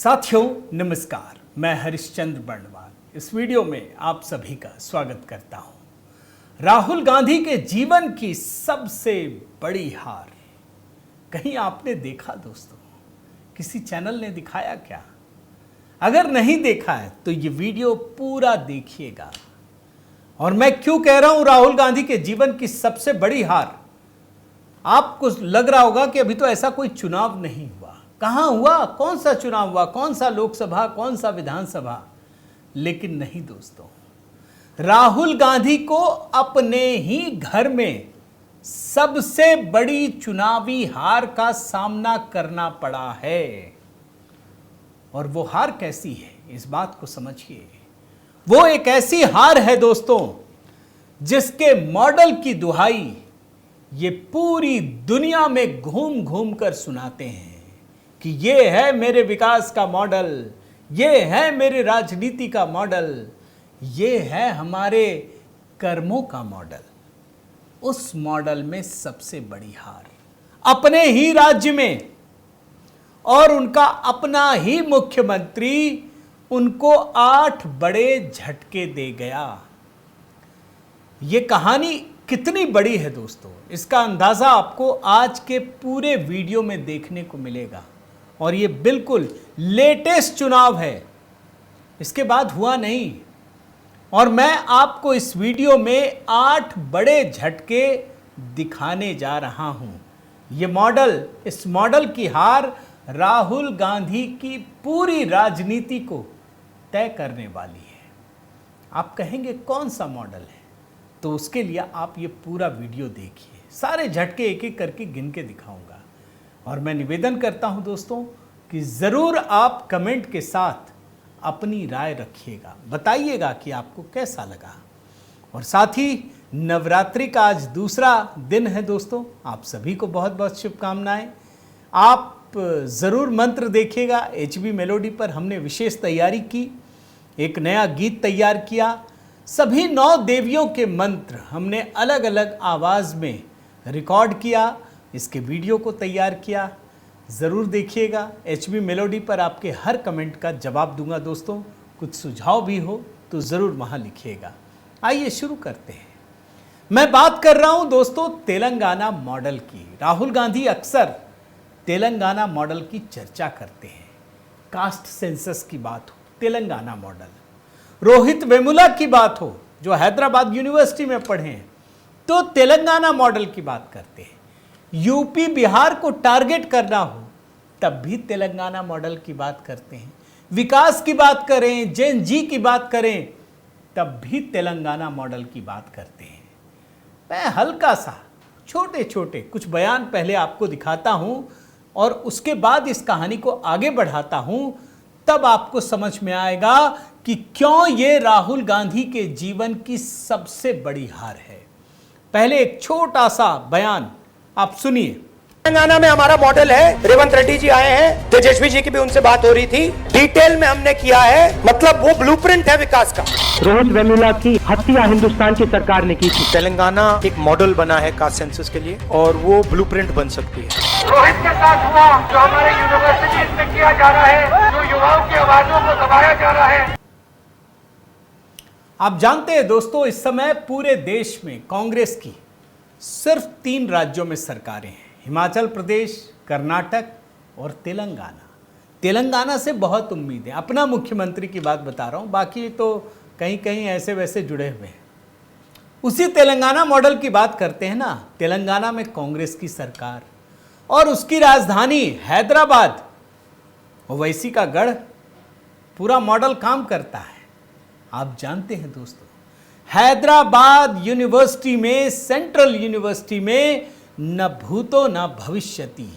साथियों नमस्कार, मैं हरिश्चंद्र बर्णवाल इस वीडियो में आप सभी का स्वागत करता हूं। राहुल गांधी के जीवन की सबसे बड़ी हार कहीं आपने देखा दोस्तों? किसी चैनल ने दिखाया क्या? अगर नहीं देखा है तो ये वीडियो पूरा देखिएगा। और मैं क्यों कह रहा हूं राहुल गांधी के जीवन की सबसे बड़ी हार? आपको लग रहा होगा कि अभी तो ऐसा कोई चुनाव नहीं हुआ। कहां हुआ? कौन सा चुनाव हुआ? कौन सा लोकसभा, कौन सा विधानसभा? लेकिन नहीं दोस्तों, राहुल गांधी को अपने ही घर में सबसे बड़ी चुनावी हार का सामना करना पड़ा है। और वो हार कैसी है, इस बात को समझिए। वो एक ऐसी हार है दोस्तों जिसके मॉडल की दुहाई ये पूरी दुनिया में घूम घूम कर सुनाते हैं कि ये है मेरे विकास का मॉडल, ये है मेरे राजनीति का मॉडल, ये है हमारे कर्मों का मॉडल। उस मॉडल में सबसे बड़ी हार अपने ही राज्य में, और उनका अपना ही मुख्यमंत्री उनको 8 बड़े झटके दे गया। ये कहानी कितनी बड़ी है दोस्तों, इसका अंदाजा आपको आज के पूरे वीडियो में देखने को मिलेगा। और ये बिल्कुल लेटेस्ट चुनाव है, इसके बाद हुआ नहीं। और मैं आपको इस वीडियो में 8 बड़े झटके दिखाने जा रहा हूं। ये मॉडल, इस मॉडल की हार राहुल गांधी की पूरी राजनीति को तय करने वाली है। आप कहेंगे कौन सा मॉडल है? तो उसके लिए आप ये पूरा वीडियो देखिए। सारे झटके एक एक करके गिन के दिखाऊंगा। और मैं निवेदन करता हूं दोस्तों कि ज़रूर आप कमेंट के साथ अपनी राय रखिएगा, बताइएगा कि आपको कैसा लगा। और साथ ही नवरात्रि का आज दूसरा दिन है दोस्तों, आप सभी को बहुत बहुत शुभकामनाएं। आप ज़रूर मंत्र देखिएगा। HB मेलोडी पर हमने विशेष तैयारी की, एक नया गीत तैयार किया। सभी 9 देवियों के मंत्र हमने अलग अलग आवाज़ में रिकॉर्ड किया, इसके वीडियो को तैयार किया। ज़रूर देखिएगा। HB मेलोडी पर आपके हर कमेंट का जवाब दूंगा दोस्तों। कुछ सुझाव भी हो तो ज़रूर वहाँ लिखिएगा। आइए शुरू करते हैं। मैं बात कर रहा हूँ दोस्तों तेलंगाना मॉडल की। राहुल गांधी अक्सर तेलंगाना मॉडल की चर्चा करते हैं। कास्ट सेंसस की बात हो, तेलंगाना मॉडल। रोहित वेमुला की बात हो, जो हैदराबाद यूनिवर्सिटी में पढ़े हैं, तो तेलंगाना मॉडल की बात करते हैं। यूपी बिहार को टारगेट करना हो तब भी तेलंगाना मॉडल की बात करते हैं। विकास की बात करें, जेन जी की बात करें, तब भी तेलंगाना मॉडल की बात करते हैं। मैं हल्का सा छोटे छोटे कुछ बयान पहले आपको दिखाता हूं और उसके बाद इस कहानी को आगे बढ़ाता हूं, तब आपको समझ में आएगा कि क्यों ये राहुल गांधी के जीवन की सबसे बड़ी हार है। पहले एक छोटा सा बयान आप सुनिए। तेलंगाना में हमारा मॉडल है, रेवंत रेड्डी जी आए हैं, तेजस्वी जी की भी उनसे बात हो रही थी, डिटेल में हमने किया है, मतलब वो ब्लूप्रिंट है विकास का। रोहित वेमुला की हत्या हिंदुस्तान की सरकार ने की थी। तेलंगाना एक मॉडल बना है कास्ट सेंसस के लिए और वो ब्लूप्रिंट बन सकती है। रोहित के साथ हुआ जो हमारे यूनिवर्सिटी में किया जा रहा है, जो युवाओं की आवाजों को दबाया जा रहा है। आप जानते हैं दोस्तों, इस समय पूरे देश में कांग्रेस की सिर्फ 3 राज्यों में सरकारें हैं, हिमाचल प्रदेश, कर्नाटक और तेलंगाना। तेलंगाना से बहुत उम्मीद है। अपना मुख्यमंत्री की बात बता रहा हूं, बाकी तो कहीं कहीं ऐसे वैसे जुड़े हुए हैं। उसी तेलंगाना मॉडल की बात करते हैं ना। तेलंगाना में कांग्रेस की सरकार और उसकी राजधानी हैदराबाद, ओवैसी का गढ़, पूरा मॉडल काम करता है। आप जानते हैं दोस्तों, हैदराबाद यूनिवर्सिटी में, सेंट्रल यूनिवर्सिटी में न भूतो न भविष्यति,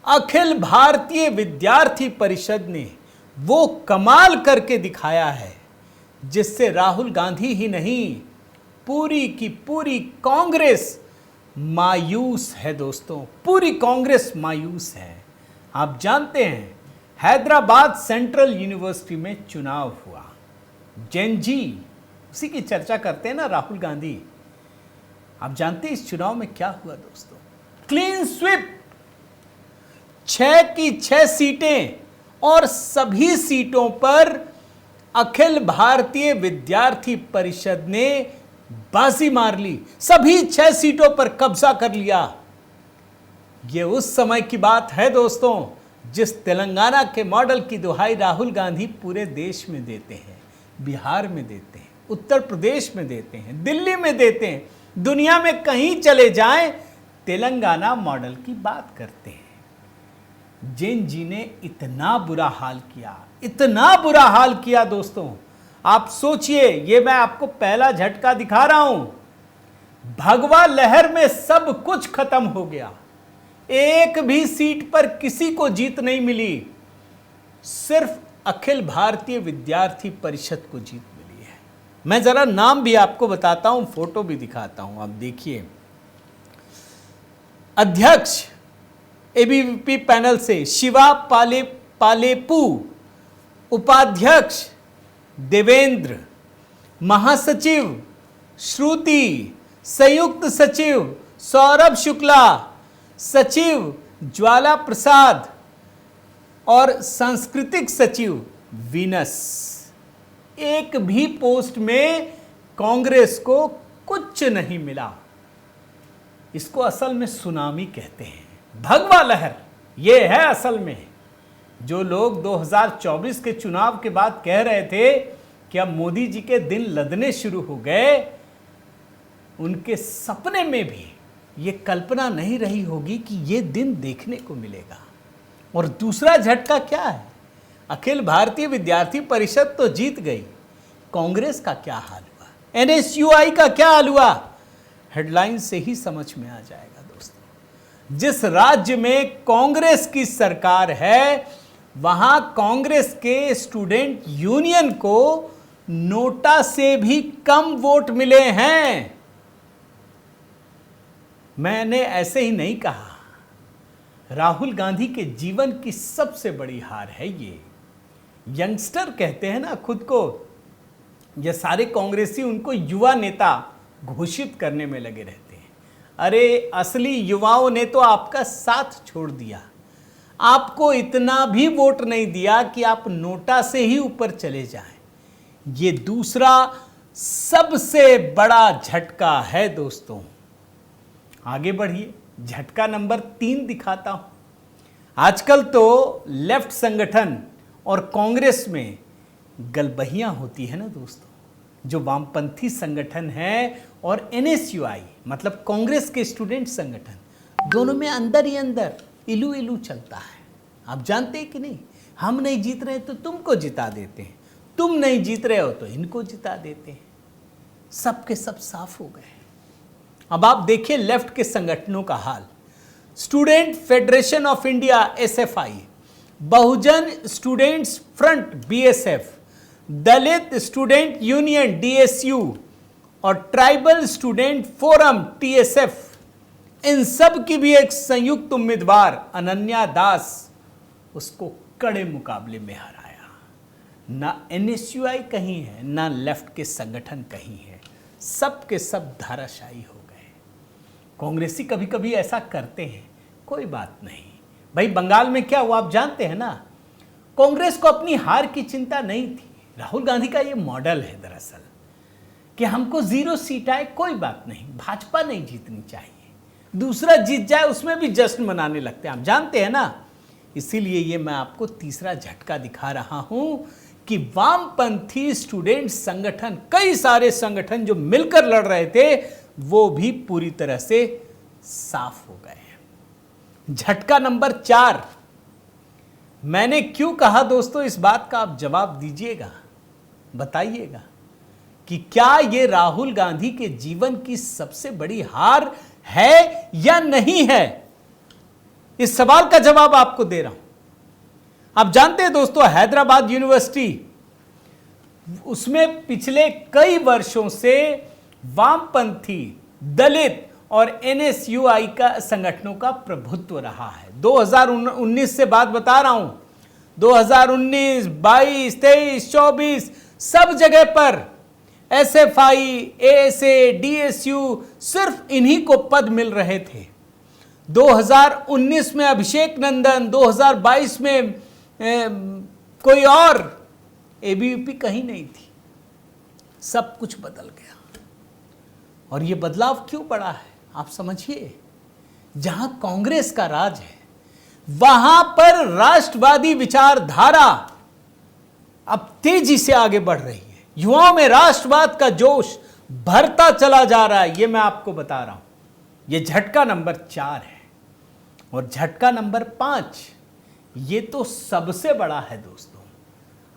अखिल भारतीय विद्यार्थी परिषद ने वो कमाल करके दिखाया है जिससे राहुल गांधी ही नहीं, पूरी की पूरी कांग्रेस मायूस है दोस्तों। पूरी कांग्रेस मायूस है। आप जानते हैं हैदराबाद सेंट्रल यूनिवर्सिटी में चुनाव हुआ, जेन जी, उसी की चर्चा करते हैं ना राहुल गांधी। आप जानते हैं इस चुनाव में क्या हुआ दोस्तों? क्लीन स्वीप, 6 की 6 सीटें और सभी सीटों पर अखिल भारतीय विद्यार्थी परिषद ने बाजी मार ली, सभी 6 सीटों पर कब्जा कर लिया। यह उस समय की बात है दोस्तों जिस तेलंगाना के मॉडल की दुहाई राहुल गांधी पूरे देश में देते हैं, बिहार में देते हैं, उत्तर प्रदेश में देते हैं, दिल्ली में देते हैं, दुनिया में कहीं चले जाएं तेलंगाना मॉडल की बात करते हैं। जैन जी ने इतना बुरा हाल किया, इतना बुरा हाल किया दोस्तों, आप सोचिए। ये मैं आपको पहला झटका दिखा रहा हूं। भगवा लहर में सब कुछ खत्म हो गया, एक भी सीट पर किसी को जीत नहीं मिली, सिर्फ अखिल भारतीय विद्यार्थी परिषद को जीत मिली है। मैं जरा नाम भी आपको बताता हूं, फोटो भी दिखाता हूं, आप देखिए। अध्यक्ष एबीवीपी पैनल से शिवा पालेपू, उपाध्यक्ष देवेंद्र, महासचिव श्रुति, संयुक्त सचिव सौरभ शुक्ला, सचिव ज्वाला प्रसाद और सांस्कृतिक सचिव वीनस। एक भी पोस्ट में कांग्रेस को कुछ नहीं मिला। इसको असल में सुनामी कहते हैं, भगवा लहर ये है असल में। जो लोग 2024 के चुनाव के बाद कह रहे थे कि अब मोदी जी के दिन लदने शुरू हो गए, उनके सपने में भी ये कल्पना नहीं रही होगी कि ये दिन देखने को मिलेगा। और दूसरा झटका क्या है, अखिल भारतीय विद्यार्थी परिषद तो जीत गई, कांग्रेस का क्या हाल हुआ, एनएसयूआई का क्या हाल हुआ, हेडलाइन से ही समझ में आ जाएगा दोस्तों। जिस राज्य में कांग्रेस की सरकार है वहां कांग्रेस के स्टूडेंट यूनियन को नोटा से भी कम वोट मिले हैं। मैंने ऐसे ही नहीं कहा, राहुल गांधी के जीवन की सबसे बड़ी हार है ये। यंगस्टर कहते हैं ना खुद को, ये सारे कांग्रेसी उनको युवा नेता घोषित करने में लगे रहते हैं। अरे असली युवाओं ने तो आपका साथ छोड़ दिया, आपको इतना भी वोट नहीं दिया कि आप नोटा से ही ऊपर चले जाएं। ये दूसरा सबसे बड़ा झटका है दोस्तों। आगे बढ़िए, झटका नंबर 3 दिखाता हूं। आजकल तो लेफ्ट संगठन और कांग्रेस में गलबहियां होती है ना दोस्तों। जो वामपंथी संगठन है और एनएसयूआई मतलब कांग्रेस के स्टूडेंट संगठन, दोनों में अंदर ही अंदर इलू इलू चलता है। आप जानते हैं कि नहीं, हम नहीं जीत रहे तो तुमको जिता देते हैं, तुम नहीं जीत रहे हो तो इनको जिता देते हैं। सबके सब साफ हो गए। अब आप देखिए लेफ्ट के संगठनों का हाल। Student federation of India SFI, Bahujan students front BSF, Dalit student union DSU और ट्राइबल स्टूडेंट फोरम टीएसएफ, इन सब की भी एक संयुक्त उम्मीदवार अनन्या दास, उसको कड़े मुकाबले में हराया। ना एनएसयूआई कहीं है, ना लेफ्ट के संगठन कहीं है, सब के सब धाराशायी हो गए। कांग्रेसी कभी कभी ऐसा करते हैं, कोई बात नहीं भाई। बंगाल में क्या हुआ आप जानते हैं ना। कांग्रेस को अपनी हार की चिंता नहीं थी। राहुल गांधी का ये मॉडल है दरअसल कि हमको 0 सीट आए कोई बात नहीं, भाजपा नहीं जीतनी चाहिए, दूसरा जीत जाए उसमें भी जश्न मनाने लगते हैं, आप जानते हैं ना। इसीलिए ये मैं आपको तीसरा झटका दिखा रहा हूं कि वामपंथी स्टूडेंट संगठन, कई सारे संगठन जो मिलकर लड़ रहे थे, वो भी पूरी तरह से साफ हो गए। झटका नंबर 4, मैंने क्यों कहा दोस्तों, इस बात का आप जवाब दीजिएगा, बताइएगा कि क्या ये राहुल गांधी के जीवन की सबसे बड़ी हार है या नहीं है। इस सवाल का जवाब आपको दे रहा हूं। आप जानते हैं दोस्तों, हैदराबाद यूनिवर्सिटी, उसमें पिछले कई वर्षों से वामपंथी, दलित और एनएसयूआई का संगठनों का प्रभुत्व रहा है। 2019 से बात बता रहा हूं, 2019, 22, 23, 24 सब जगह पर एसएफआई, एएसए, डीएसयू, सिर्फ इन्हीं को पद मिल रहे थे। 2019 में अभिषेक नंदन, 2022 में कोई और एबीवीपी कहीं नहीं थी। सब कुछ बदल गया। और ये बदलाव क्यों पड़ा है आप समझिए। जहां कांग्रेस का राज है वहां पर राष्ट्रवादी विचारधारा अब तेजी से आगे बढ़ रही है। युवाओं में राष्ट्रवाद का जोश भरता चला जा रहा है। ये मैं आपको बता रहा हूं। ये झटका नंबर 4 है। और झटका नंबर 5 ये तो सबसे बड़ा है दोस्तों।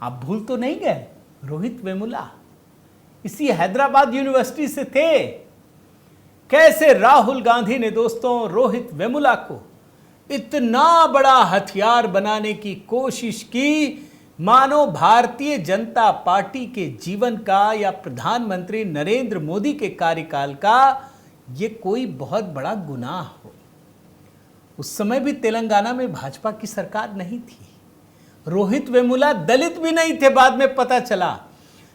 आप भूल तो नहीं गए, रोहित वेमुला इसी हैदराबाद यूनिवर्सिटी से थे। कैसे राहुल गांधी ने दोस्तों रोहित वेमुला को इतना बड़ा हथियार बनाने की कोशिश की, मानो भारतीय जनता पार्टी के जीवन का या प्रधानमंत्री नरेंद्र मोदी के कार्यकाल का ये कोई बहुत बड़ा गुनाह हो। उस समय भी तेलंगाना में भाजपा की सरकार नहीं थी। रोहित वेमुला दलित भी नहीं थे, बाद में पता चला।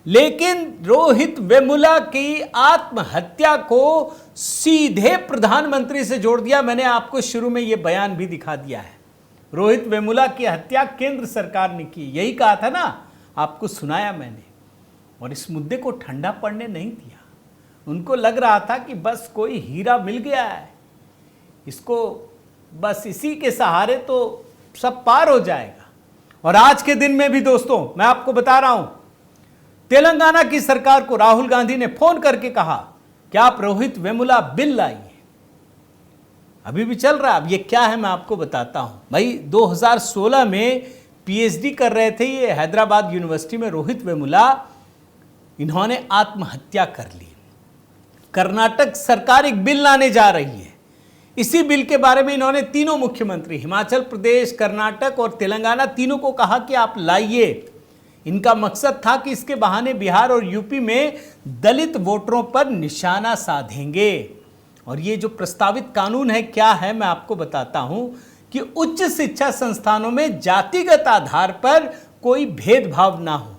लेकिन रोहित वेमुला की आत्महत्या को सीधे प्रधानमंत्री से जोड़ दिया। मैंने आपको शुरू में यह बयान भी दिखा दिया है। रोहित वेमुला की हत्या केंद्र सरकार ने की, यही कहा था ना, आपको सुनाया मैंने। और इस मुद्दे को ठंडा पड़ने नहीं दिया। उनको लग रहा था कि बस कोई हीरा मिल गया है, इसको बस इसी के सहारे तो सब पार हो जाएगा। और आज के दिन में भी दोस्तों मैं आपको बता रहा हूं, तेलंगाना की सरकार को राहुल गांधी ने फोन करके कहा कि आप रोहित वेमुला बिल लाइए। अभी भी चल रहा है। अब ये क्या है मैं आपको बताता हूं। भाई 2016 में पीएचडी कर रहे थे ये हैदराबाद यूनिवर्सिटी में रोहित वेमुला, इन्होंने आत्महत्या कर ली। कर्नाटक सरकार एक बिल लाने जा रही है। इसी बिल के बारे में इन्होंने तीनों मुख्यमंत्री हिमाचल प्रदेश, कर्नाटक और तेलंगाना तीनों को कहा कि आप लाइए। इनका मकसद था कि इसके बहाने बिहार और यूपी में दलित वोटरों पर निशाना साधेंगे। और ये जो प्रस्तावित कानून है क्या है मैं आपको बताता हूं कि उच्च शिक्षा संस्थानों में जातिगत आधार पर कोई भेदभाव ना हो।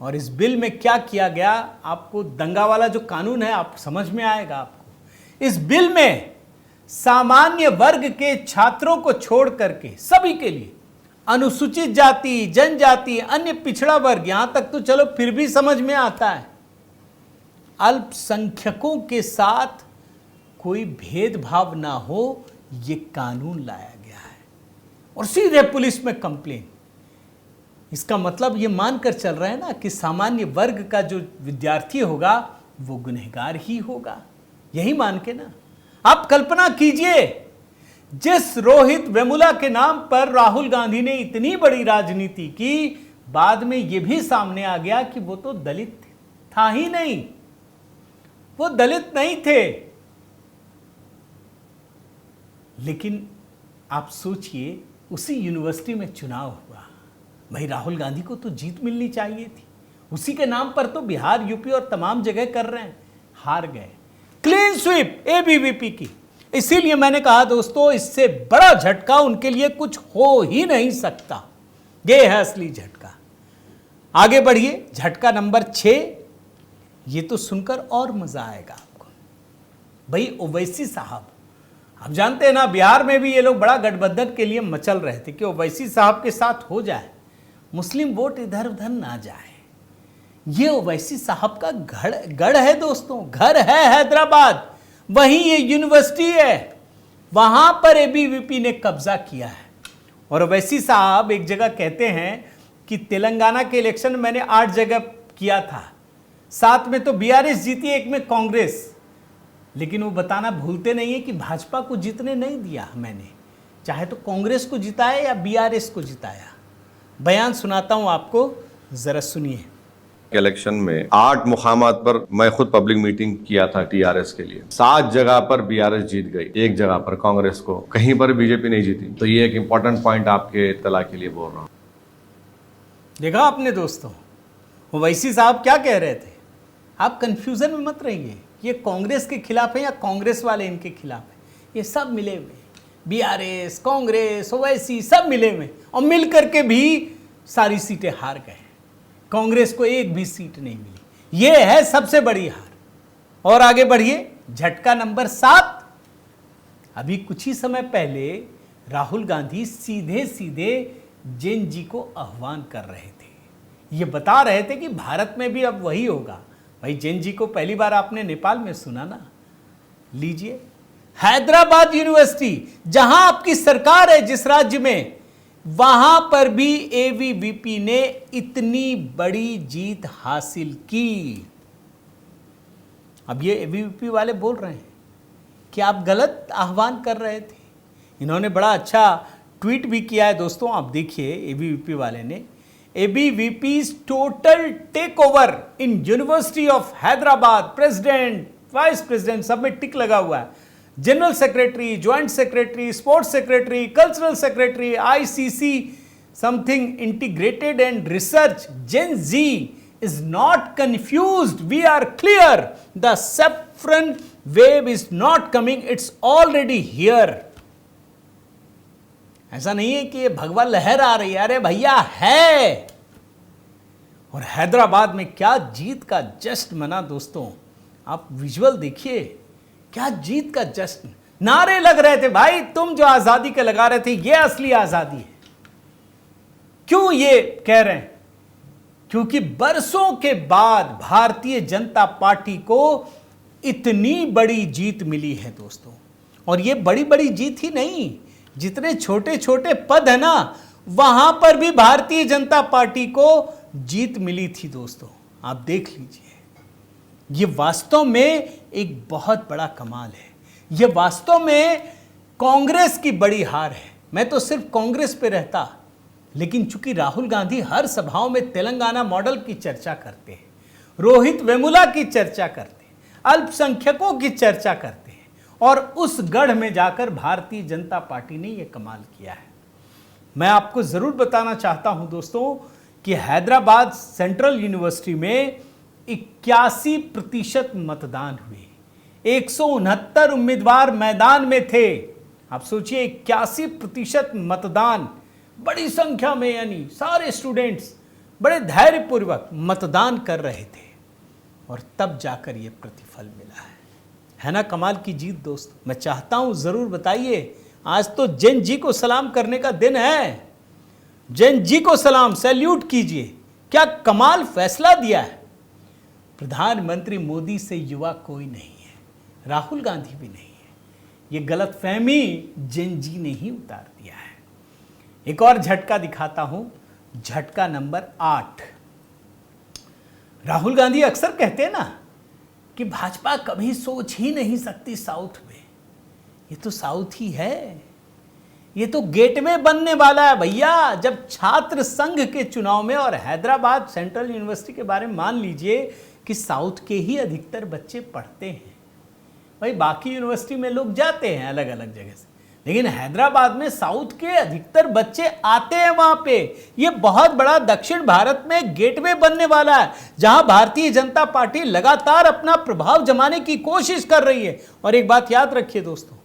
और इस बिल में क्या किया गया, आपको दंगा वाला जो कानून है आप समझ में आएगा आपको। इस बिल में सामान्य वर्ग के छात्रों को छोड़ करके सभी के लिए, अनुसूचित जाति, जनजाति, अन्य पिछड़ा वर्ग, यहां तक तो चलो फिर भी समझ में आता है, अल्पसंख्यकों के साथ कोई भेदभाव ना हो, ये कानून लाया गया है। और सीधे पुलिस में कंप्लेन। इसका मतलब ये मानकर चल रहे हैं ना कि सामान्य वर्ग का जो विद्यार्थी होगा वो गुनहगार ही होगा, यही मान के ना। आप कल्पना कीजिए, जिस रोहित वेमुला के नाम पर राहुल गांधी ने इतनी बड़ी राजनीति की, बाद में यह भी सामने आ गया कि वो तो दलित था ही नहीं, वो दलित नहीं थे। लेकिन आप सोचिए, उसी यूनिवर्सिटी में चुनाव हुआ। भाई राहुल गांधी को तो जीत मिलनी चाहिए थी। उसी के नाम पर तो बिहार, यूपी और तमाम जगह कर रहे हैं, हार गए। क्लीन स्वीप एबीवीपी की। इसीलिए मैंने कहा दोस्तों, इससे बड़ा झटका उनके लिए कुछ हो ही नहीं सकता। यह है असली झटका। आगे बढ़िए, झटका नंबर 6। ये तो सुनकर और मजा आएगा आपको। भाई ओवैसी साहब, आप जानते हैं ना, बिहार में भी ये लोग बड़ा गठबंधन के लिए मचल रहे थे कि ओवैसी साहब के साथ हो जाए, मुस्लिम वोट इधर उधर ना जाए। ये ओवैसी साहब का गढ़ है दोस्तों, घर है हैदराबाद, वहीं ये यूनिवर्सिटी है, वहां पर एबीवीपी ने कब्जा किया है। और ओवैसी साहब एक जगह कहते हैं कि तेलंगाना के इलेक्शन मैंने 8 जगह किया था, 7 में तो बीआरएस जीती, 1 में कांग्रेस। लेकिन वो बताना भूलते नहीं है कि भाजपा को जीतने नहीं दिया मैंने, चाहे तो कांग्रेस को जिताया या बीआरएस को जिताया। बयान सुनाता हूं आपको, जरा सुनिए। इलेक्शन में 8 मुकामात पर मैं खुद पब्लिक मीटिंग किया था टीआरएस के लिए। 7 जगह पर बीआरएस जीत गई, 1 जगह पर कांग्रेस को, कहीं पर बीजेपी नहीं जीती। तो ये एक इंपॉर्टेंट पॉइंट आपके इत्तला के लिए बोल रहा हूँ। देखा आपने दोस्तों, ओवैसी साहब क्या कह रहे थे। आप कंफ्यूजन में मत रहिए, ये कांग्रेस के खिलाफ है या कांग्रेस वाले इनके खिलाफ है। ये सब मिले हुए, बीआरएस, कांग्रेस, ओवैसी सब मिले हुए, और मिल करके भी सारी सीटें हार गए। कांग्रेस को एक भी सीट नहीं मिली। यह है सबसे बड़ी हार। और आगे बढ़िए, झटका नंबर 7। अभी कुछ ही समय पहले राहुल गांधी सीधे सीधे जैन जी को आह्वान कर रहे थे। ये बता रहे थे कि भारत में भी अब वही होगा। भाई जैन जी को पहली बार आपने नेपाल में सुना ना। लीजिए, हैदराबाद यूनिवर्सिटी, जहां आपकी सरकार है जिस राज्य में, वहां पर भी एबीवीपी ने इतनी बड़ी जीत हासिल की। अब ये एबीवीपी वाले बोल रहे हैं कि आप गलत आह्वान कर रहे थे। इन्होंने बड़ा अच्छा ट्वीट भी किया है दोस्तों, आप देखिए एबीवीपी वाले ने। ABVP's total take over in university of Hyderabad, president, vice president, सब में टिक लगा हुआ है। General secretary, joint secretary, sports secretary, cultural secretary, ICC something integrated and research. Gen Z is not confused. We are clear. The saffron wave is not coming. It's already here. ऐसा नहीं है कि ये भगवा लहर आ रही है, अरे भैया है। और हैदराबाद में क्या जीत का जश्न मना दोस्तों, आप विजुअल देखिए, क्या जीत का जश्न। नारे लग रहे थे, भाई तुम जो आजादी के लगा रहे थे ये असली आजादी है। क्यों ये कह रहे हैं? क्योंकि बरसों के बाद भारतीय जनता पार्टी को इतनी बड़ी जीत मिली है दोस्तों। और ये बड़ी बड़ी जीत ही नहीं, जितने छोटे छोटे पद है ना, वहां पर भी भारतीय जनता पार्टी को जीत मिली थी दोस्तों। आप देख लीजिए, ये वास्तव में एक बहुत बड़ा कमाल है। ये वास्तव में कांग्रेस की बड़ी हार है। मैं तो सिर्फ कांग्रेस पे रहता, लेकिन चूंकि राहुल गांधी हर सभाओं में तेलंगाना मॉडल की चर्चा करते हैं, रोहित वेमुला की चर्चा करते हैं, अल्पसंख्यकों की चर्चा करते हैं, और उस गढ़ में जाकर भारतीय जनता पार्टी ने यह कमाल किया है। मैं आपको जरूर बताना चाहता हूं दोस्तों कि हैदराबाद सेंट्रल यूनिवर्सिटी में 81% मतदान हुए। 169 उम्मीदवार मैदान में थे। आप सोचिए, 81% मतदान, बड़ी संख्या में, यानी सारे स्टूडेंट्स बड़े धैर्यपूर्वक मतदान कर रहे थे, और तब जाकर यह प्रतिफल मिला है ना कमाल की जीत दोस्तों। मैं चाहता हूं जरूर बताइए, आज तो जैन जी को सलाम करने का दिन है। जैन जी को सलाम, सैल्यूट कीजिए, क्या कमाल फैसला दिया है। प्रधानमंत्री मोदी से युवा कोई नहीं है, राहुल गांधी भी नहीं है। ये गलतफहमी जैन जी ने ही उतार दिया है। एक और झटका दिखाता हूं, झटका नंबर 8। राहुल गांधी अक्सर कहते हैं ना कि भाजपा कभी सोच ही नहीं सकती साउथ में। ये तो साउथ ही है, ये तो गेटवे बनने वाला है भैया। जब छात्र संघ के चुनाव में, और हैदराबाद सेंट्रल यूनिवर्सिटी के बारे में मान लीजिए कि साउथ के ही अधिकतर बच्चे पढ़ते हैं। भाई बाकी यूनिवर्सिटी में लोग जाते हैं अलग अलग जगह से, लेकिन हैदराबाद में साउथ के अधिकतर बच्चे आते हैं वहां पे। ये बहुत बड़ा दक्षिण भारत में गेटवे बनने वाला है, जहां भारतीय जनता पार्टी लगातार अपना प्रभाव जमाने की कोशिश कर रही है। और एक बात याद रखिए दोस्तों,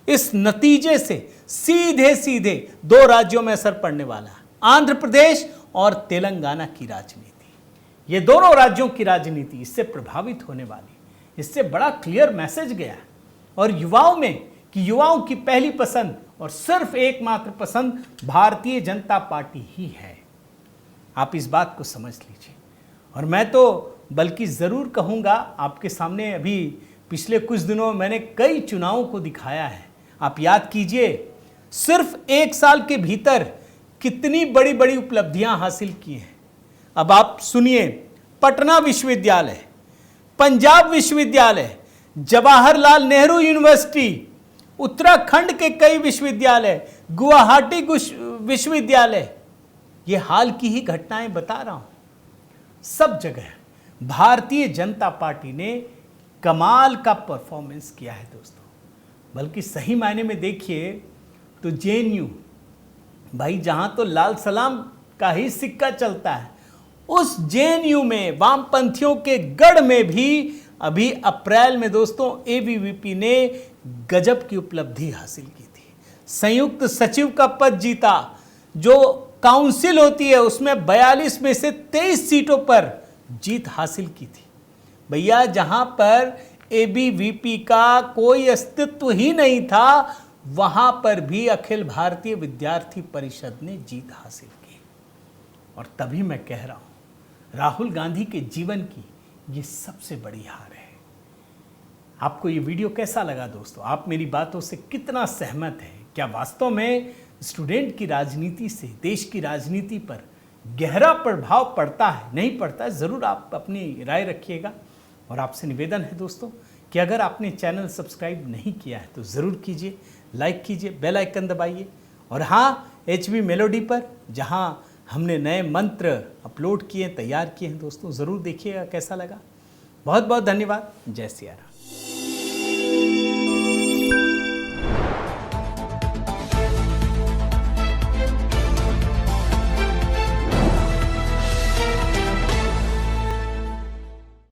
इस नतीजे से सीधे सीधे 2 राज्यों में असर पड़ने वाला है, आंध्र प्रदेश और तेलंगाना की राजनीति। ये दोनों राज्यों की राजनीति इससे प्रभावित होने वाली। इससे बड़ा क्लियर मैसेज गया है और युवाओं में, कि युवाओं की पहली पसंद और सिर्फ एकमात्र पसंद भारतीय जनता पार्टी ही है। आप इस बात को समझ लीजिए। और मैं तो बल्कि ज़रूर कहूँगा, आपके सामने अभी पिछले कुछ दिनों में मैंने कई चुनावों को दिखाया है। आप याद कीजिए, सिर्फ 1 साल के भीतर कितनी बड़ी बड़ी उपलब्धियां हासिल की हैं। अब आप सुनिए, पटना विश्वविद्यालय, पंजाब विश्वविद्यालय, जवाहरलाल नेहरू यूनिवर्सिटी, उत्तराखंड के कई विश्वविद्यालय, गुवाहाटी विश्वविद्यालय, ये हाल की ही घटनाएं बता रहा हूं। सब जगह भारतीय जनता पार्टी ने कमाल का परफॉर्मेंस किया है दोस्तों। बल्कि सही मायने में देखिए तो जेएनयू, भाई जहां तो लाल सलाम का ही सिक्का चलता है, उस जेएनयू में वामपंथियों के गढ़ में भी अभी अप्रैल में दोस्तों एबीवीपी ने गजब की उपलब्धि हासिल की थी। संयुक्त सचिव का पद जीता। जो काउंसिल होती है उसमें 42 में से 23 सीटों पर जीत हासिल की थी। भैया जहां पर एबीवीपी का कोई अस्तित्व ही नहीं था, वहां पर भी अखिल भारतीय विद्यार्थी परिषद ने जीत हासिल की। और तभी मैं कह रहा हूं, राहुल गांधी के जीवन की ये सबसे बड़ी हार है। आपको ये वीडियो कैसा लगा दोस्तों? आप मेरी बातों से कितना सहमत हैं? क्या वास्तव में स्टूडेंट की राजनीति से देश की राजनीति पर गहरा प्रभाव पड़ता है, नहीं पड़ता है? ज़रूर आप अपनी राय रखिएगा। और आपसे निवेदन है दोस्तों कि अगर आपने चैनल सब्सक्राइब नहीं किया है तो ज़रूर कीजिए, लाइक कीजिए, बेल आइकन दबाइए। और हाँ, HB मेलोडी पर जहाँ हमने नए मंत्र अपलोड किए, तैयार किए हैं दोस्तों, ज़रूर देखिएगा कैसा लगा। बहुत बहुत धन्यवाद। जय सिया राम।